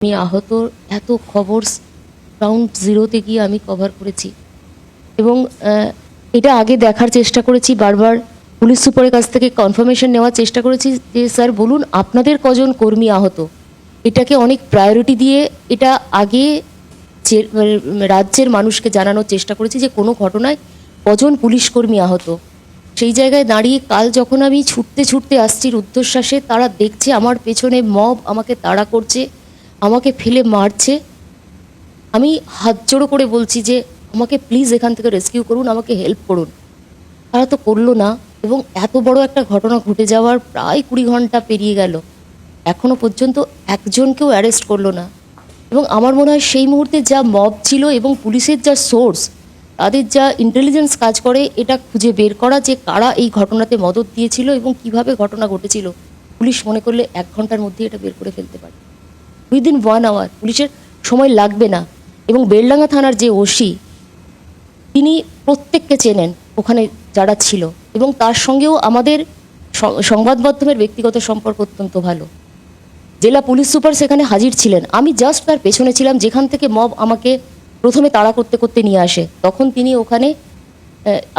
আমি আহত এত খবর গ্রাউন্ড জিরোতে গিয়ে আমি কভার করেছি এবং এটা আগে দেখার চেষ্টা করেছি, বারবার পুলিশ সুপারের কাছ থেকে কনফার্মেশন নেওয়ার চেষ্টা করেছি যে স্যার বলুন আপনাদের কজন কর্মী আহত। এটাকে অনেক প্রায়োরিটি দিয়ে এটা আগে রাজ্যের মানুষকে জানানোর চেষ্টা করেছি যে কোনো ঘটনায় কজন পুলিশ কর্মী আহত। সেই জায়গায় দাঁড়িয়ে কাল যখন আমি ছুটতে ছুটতে আসছি রুদ্ধশ্বাসে, তারা দেখছে আমার পেছনে মব আমাকে তাড়া করছে, আমাকে ফেলে মারছে। আমি হাত জোড়ো করে বলছি যে আমাকে প্লিজ এখান থেকে রেস্কিউ করুন, আমাকে হেল্প করুন। তারা তো করলো না এবং এত বড় একটা ঘটনা ঘটে যাওয়ার প্রায় 20 ঘন্টা পেরিয়ে গেল, এখনো পর্যন্ত একজনকেও অ্যারেস্ট করলো না। এবং আমার মনে হয় সেই মুহূর্তে যা মব ছিল এবং পুলিশের যা সোর্স, তাদের যা ইন্টেলিজেন্স কাজ করে এটা খুঁজে বের করা যে কারা এই ঘটনাতে মদত দিয়েছিল এবং কিভাবে ঘটনা ঘটেছিল, পুলিশ মনে করলে 1 ঘন্টার মধ্যে এটা বের করে ফেলতে পারে, উইদিন 1 আওয়ার। পুলিশের সময় লাগবে না। এবং বেলডাঙ্গা থানার যে ওসি, তিনি প্রত্যেককে চেনেন ওখানে যারা ছিল, এবং তার সঙ্গেও আমাদের সংবাদ মাধ্যমের ব্যক্তিগত সম্পর্ক অত্যন্ত ভালো। জেলা পুলিশ সুপার সেখানে হাজির ছিলেন, আমি জাস্ট তার পেছনে ছিলাম যেখান থেকে মব আমাকে প্রথমে তাড়া করতে করতে নিয়ে আসে, তখন তিনি ওখানে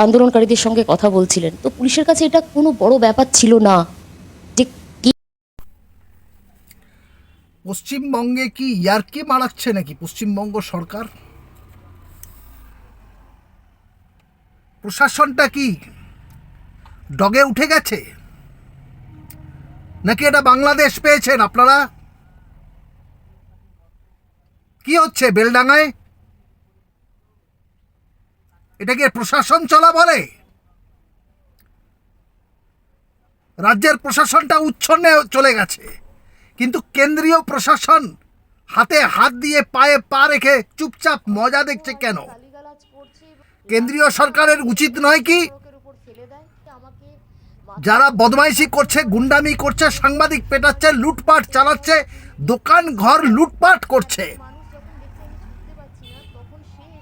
আন্দোলনকারীদের সঙ্গে কথা বলছিলেন। তো পুলিশের কাছে এটা কোনো বড় ব্যাপার ছিল না যে পশ্চিমবঙ্গে কি ইয়ার্কি মারাচ্ছে নাকি পশ্চিমবঙ্গ সরকার? প্রশাসনটা কি ডগে উঠে গেছে নাকি এটা বাংলাদেশ পেয়েছেন আপনারা? কি হচ্ছে বেলডাঙ্গায়? এটাকে প্রশাসন চলা বলে? রাজ্যের প্রশাসনটা উচ্ছন্নে চলে গেছে, কিন্তু কেন্দ্রীয় প্রশাসন হাতে হাত দিয়ে পায়ে পা রেখে চুপচাপ মজা দেখছে কেন? কেন্দ্রীয় সরকারের উচিত নয় কি যারা বদমাইশি করছে, গুন্ডামি করছে, সাংবাদিক পেটাচ্ছে, লুটপাট চালাচ্ছে, দোকান ঘর লুটপাট করছে,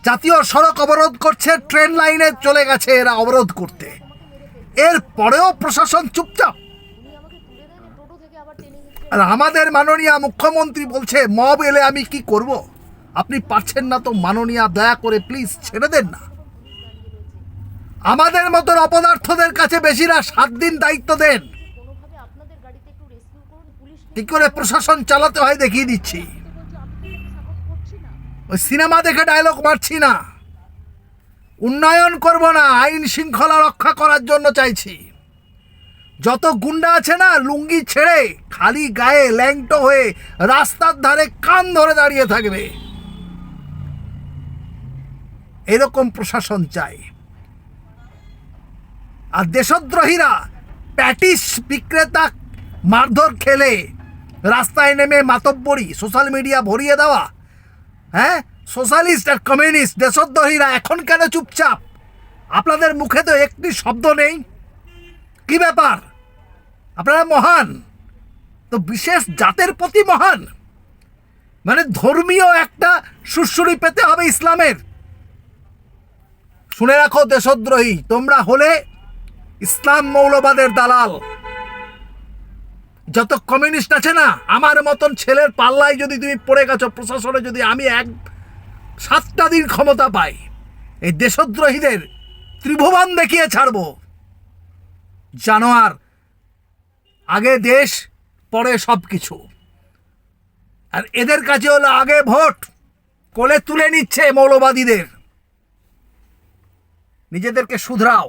জাতীয় সড়ক অবরোধ করছে, ট্রেন লাইনে চলে গেছে এরা অবরোধ করতে, এর পরেও প্রশাসন চুপচাপ? আর আমাদের মাননীয় মুখ্যমন্ত্রী বলছে মব এলে আমি কি করব? আপনি পারছেন না তো মাননীয়, দয়া করে প্লিজ ছেড়ে দেন না। আমাদের মতন অপদার্থদের কাছে বেশিরা 7 দিন দায়িত্ব দেন, কি করে প্রশাসন চালাতে হয় দেখিয়ে দিচ্ছি। ওই সিনেমা দেখে ডায়লগ মারছি না। উন্নয়ন করব না, আইন শৃঙ্খলা রক্ষা করার জন্য চাইছি। যত গুন্ডা আছে না, লুঙ্গি ছেড়ে খালি গায়ে ল্যাংটো হয়ে রাস্তার ধারে কান ধরে দাঁড়িয়ে থাকবে, এরকম প্রশাসন চাই। আর দেশদ্রোহীরা প্যাটিস বিক্রেতা মারধর খেলে রাস্তায় নেমে মাতব্বরি সোশ্যাল মিডিয়া ভরিয়ে দেওয়া, হ্যাঁ, সোশ্যালিস্ট আর কমিউনিস্ট দেশদ্রোহীরা এখন কেন চুপচাপ? আপনাদের মুখে তো একটি শব্দ নেই। কি ব্যাপার? আপনারা মহান তো বিশেষ জাতের প্রতি মহান, মানে ধর্মীয় একটা সুশ্রুতি পেতে হবে ইসলামের। শুনে রাখো দেশদ্রোহী, তোমরা হলে ইসলাম মৌলবাদের দালাল। যত কমিউনিস্ট আছে না, আমার মতন ছেলের পাল্লায় যদি তুমি পড়ে গেছো প্রশাসনে, যদি আমি 7টা দিন ক্ষমতা পাই, এই দেশদ্রোহীদের ত্রিভুবন দেখিয়ে ছাড়বো। জানোয়ার, আগে দেশ পরে সব কিছু। আর এদের কাছে হলো আগে ভোট, কোলে তুলে নিচ্ছে মৌলবাদীদের। নিজেদেরকে শুধরাও।